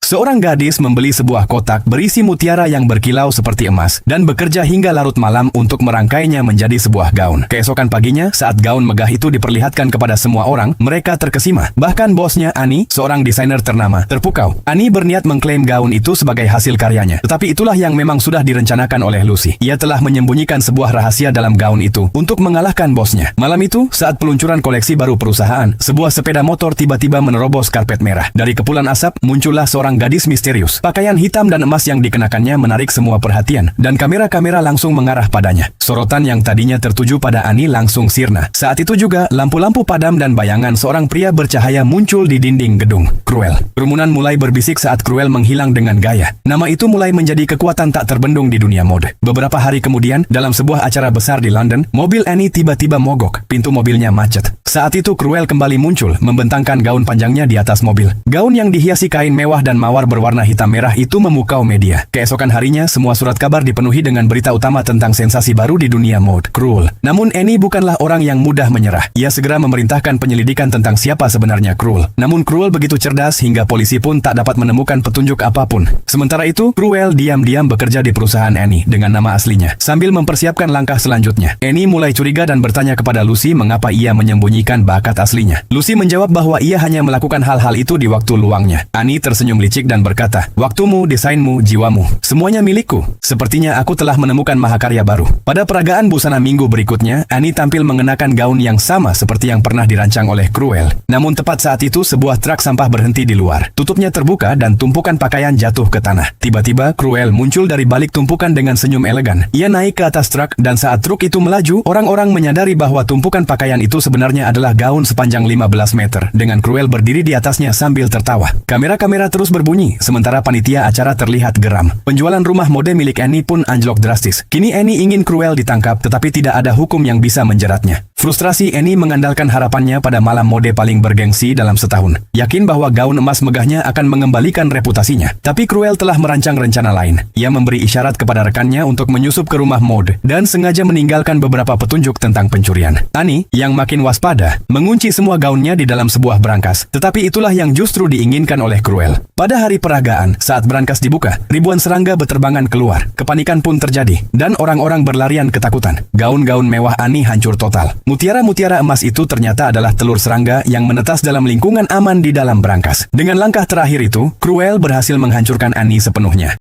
Seorang gadis membeli sebuah kotak berisi mutiara yang berkilau seperti emas dan bekerja hingga larut malam untuk merangkainya menjadi sebuah gaun. Keesokan paginya, saat gaun megah itu diperlihatkan kepada semua orang, mereka terkesima. Bahkan bosnya, Annie, seorang desainer ternama, terpukau. Annie berniat mengklaim gaun itu sebagai hasil karyanya. Tetapi itulah yang memang sudah direncanakan oleh Lucy. Ia telah menyembunyikan sebuah rahasia dalam gaun itu untuk mengalahkan bosnya. Malam itu, saat peluncuran koleksi baru perusahaan, sebuah sepeda motor tiba-tiba menerobos karpet merah. Dari kepulan asap, muncullah seorang gadis misterius. Pakaian hitam dan emas yang dikenakannya menarik semua perhatian, dan kamera-kamera langsung mengarah padanya. Sorotan yang tadinya tertuju pada Annie langsung sirna. Saat itu juga, lampu-lampu padam dan bayangan seorang pria bercahaya muncul di dinding gedung. Cruel. Kerumunan mulai berbisik saat Cruel menghilang dengan gaya. Nama itu mulai menjadi kekuatan tak terbendung di dunia mode. Beberapa hari kemudian, dalam sebuah acara besar di London, mobil Annie tiba-tiba mogok. Pintu mobilnya macet. Saat itu Cruel kembali muncul, membentangkan gaun panjangnya di atas mobil. Gaun yang dihiasi kain mewah dan mawar berwarna hitam merah itu memukau media. Keesokan harinya, semua surat kabar dipenuhi dengan berita utama tentang sensasi baru di dunia mode, Cruel. Namun Annie bukanlah orang yang mudah menyerah. Ia segera memerintahkan penyelidikan tentang siapa sebenarnya Cruel. Namun Cruel begitu cerdas hingga polisi pun tak dapat menemukan petunjuk apapun. Sementara itu, Cruel diam-diam bekerja di perusahaan Annie dengan nama aslinya, sambil mempersiapkan langkah selanjutnya. Annie mulai curiga dan bertanya kepada Lucy mengapa ia menyembunyikan bakat aslinya. Lucy menjawab bahwa ia hanya melakukan hal-hal itu di waktu luangnya. Annie tersenyum licik dan berkata, "Waktumu, desainmu, jiwamu, semuanya milikku. Sepertinya aku telah menemukan mahakarya baru." Pada peragaan busana minggu berikutnya, Annie tampil mengenakan gaun yang sama seperti yang pernah dirancang oleh Cruel. Namun tepat saat itu, sebuah truk sampah berhenti di luar. Tutupnya terbuka dan tumpukan pakaian jatuh ke tanah. Tiba-tiba, Cruel muncul dari balik tumpukan dengan senyum elegan. Ia naik ke atas truk dan saat truk itu melaju, orang-orang menyadari bahwa tumpukan pakaian itu sebenarnya adalah gaun sepanjang 15 meter, dengan Cruel berdiri di atasnya sambil tertawa. Kamera-kamera terus berbunyi, sementara panitia acara terlihat geram. Penjualan rumah mode milik Annie pun anjlok drastis. Kini Annie ingin Cruel ditangkap, tetapi tidak ada hukum yang bisa menjeratnya. Frustrasi Annie mengandalkan harapannya pada malam mode paling bergengsi dalam setahun. Yakin bahwa gaun emas megahnya akan mengembalikan reputasinya. Tapi Cruel telah merancang rencana lain. Ia memberi isyarat kepada rekannya untuk menyusup ke rumah mode dan sengaja meninggalkan beberapa petunjuk tentang pencurian. Annie, yang makin waspada, mengunci semua gaunnya di dalam sebuah brankas. Tetapi itulah yang justru diinginkan oleh Cruel. Pada hari peragaan, saat brankas dibuka, ribuan serangga beterbangan keluar. Kepanikan pun terjadi, dan orang-orang berlarian ketakutan. Gaun-gaun mewah Annie hancur total. Mutiara-mutiara emas itu ternyata adalah telur serangga yang menetas dalam lingkungan aman di dalam brankas. Dengan langkah terakhir itu, Cruel berhasil menghancurkan Annie sepenuhnya.